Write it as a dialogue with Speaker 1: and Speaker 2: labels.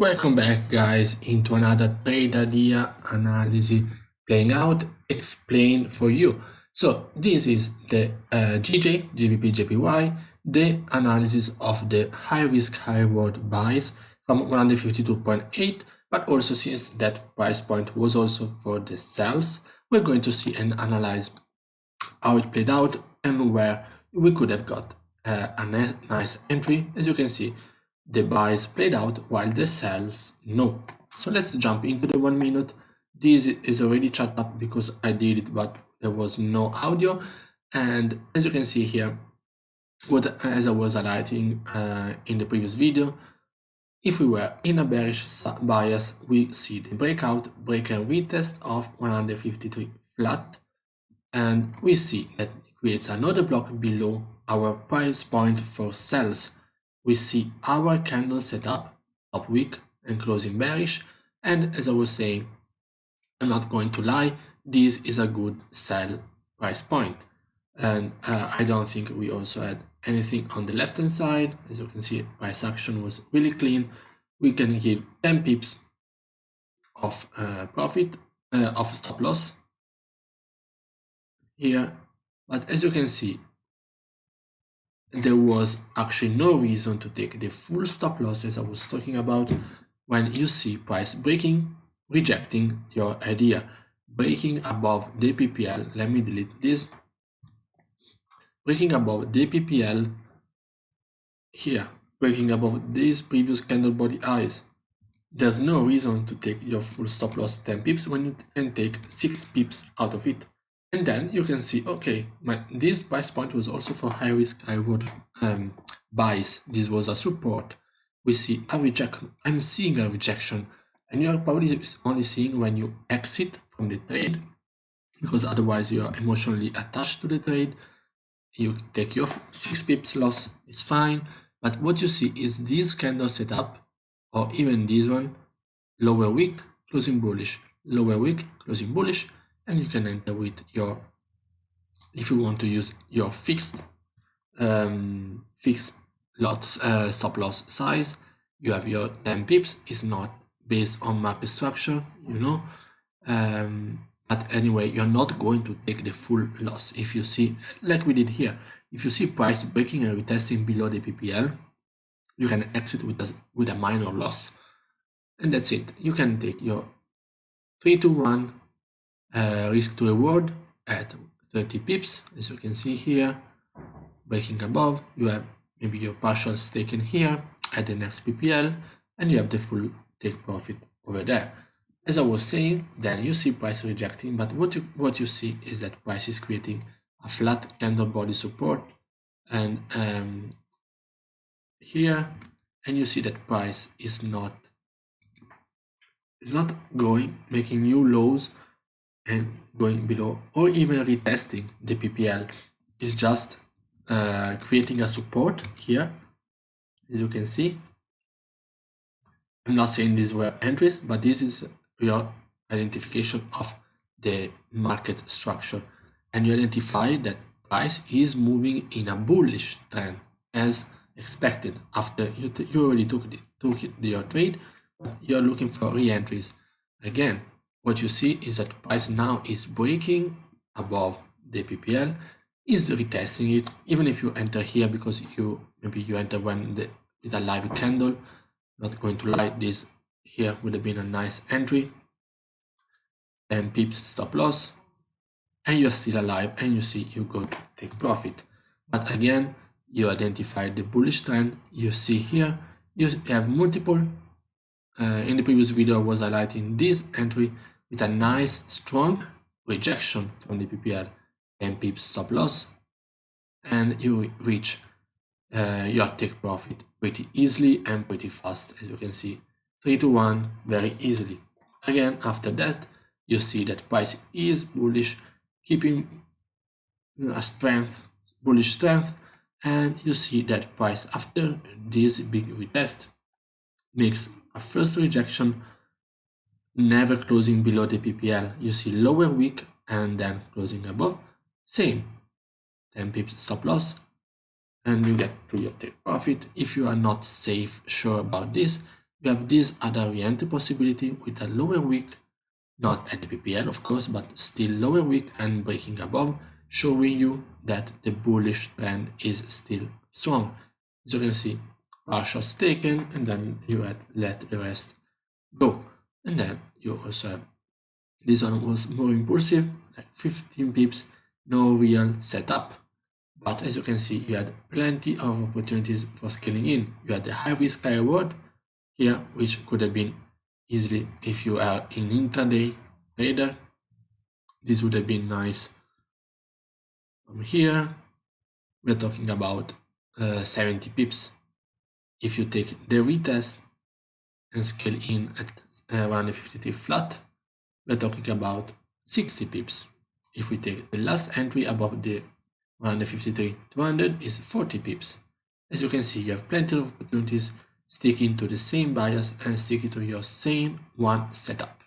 Speaker 1: Welcome back, guys, into another trade idea analysis playing out explained for you. So this is the GbpJpy, the analysis of the high risk high reward buys from 152.8, but also since that price point was also for the sells, we're going to see and analyze how it played out and where we could have got a nice entry. As you can see, the buys played out while the sells no. So let's jump into the 1 minute. This is already chat up because I did it, but there was no audio. And as you can see here, as I was highlighting in the previous video, if we were in a bearish bias, we see the breakout, break and retest of 153 flat, and we see that it creates another block below our price point for sells. We see our candle setup, top weak and closing bearish, and as I was saying, I'm not going to lie, this is a good sell price point. And I don't think we also had anything on the left hand side. As you can see, price action was really clean. We can give 10 pips of profit, of stop loss here. But as you can see, there was actually no reason to take the full stop loss as I was talking about when you see price breaking, rejecting your idea, breaking above the PPL. Let me delete this. Breaking above the PPL here, breaking above these previous candle body highs. There's no reason to take your full stop loss 10 pips when you can take 6 pips out of it. And then you can see, okay, this price point was also for high risk, high reward buys. This was a support. We see a rejection. I'm seeing a rejection, and you're probably only seeing when you exit from the trade, because otherwise you are emotionally attached to the trade. You take your 6 pips loss, it's fine. But what you see is this candle setup, or even this one, lower wick, closing bullish, lower wick, closing bullish, and you can enter with your, if you want to use your fixed stop loss size, you have your 10 pips. It's not based on market structure, you know, but anyway, you're not going to take the full loss. If you see, like we did here, if you see price breaking and retesting below the PPL, you can exit with a minor loss, and that's it. You can take your 3 to 1 risk to reward at 30 pips, as you can see here. Breaking above, you have maybe your partial stake in here at the next PPL, and you have the full take profit over there. As I was saying, then you see price rejecting, but what you see is that price is creating a flat candle body support, and here, and you see that price is not going, making new lows and going below, or even retesting the PPL. Is just creating a support here, as you can see. I'm not saying these were entries, but this is your identification of the market structure, and you identify that price is moving in a bullish trend as expected after you already took your trade. You're looking for re-entries. Again, what you see is that price now is breaking above the PPL, is retesting it, even if you enter here because maybe you enter when with a live candle. Not going to lie, this here would have been a nice entry, 10 pips stop loss, and you're still alive, and you see you go to take profit. But again, you identify the bullish trend. You see here you have multiple. In the previous video I was highlighting this entry with a nice strong rejection from the PPL, 10 pips stop loss, and you reach your take profit pretty easily and pretty fast, as you can see, 3 to 1 very easily. Again, after that, you see that price is bullish, keeping a bullish strength, and you see that price after this big retest makes a first rejection, never closing below the PPL. You see lower wick and then closing above, same 10 pips stop loss, and you get to your take profit. If you are not sure about this, you have this other re-entry possibility with a lower wick, not at the PPL of course, but still lower wick and breaking above, showing you that the bullish trend is still strong. As you can see, partials taken, and then you let the rest go. And then you also have this one was more impulsive, like 15 pips, no real setup. But as you can see, you had plenty of opportunities for scaling in. You had the high risk high reward here, which could have been easily, if you are in intraday trader, this would have been nice. From here, we're talking about 70 pips. If you take the retest and scale in at 153 flat, we're talking about 60 pips. If we take the last entry above the 153 200 is 40 pips. As you can see, you have plenty of opportunities sticking to the same bias and sticking to your same one setup.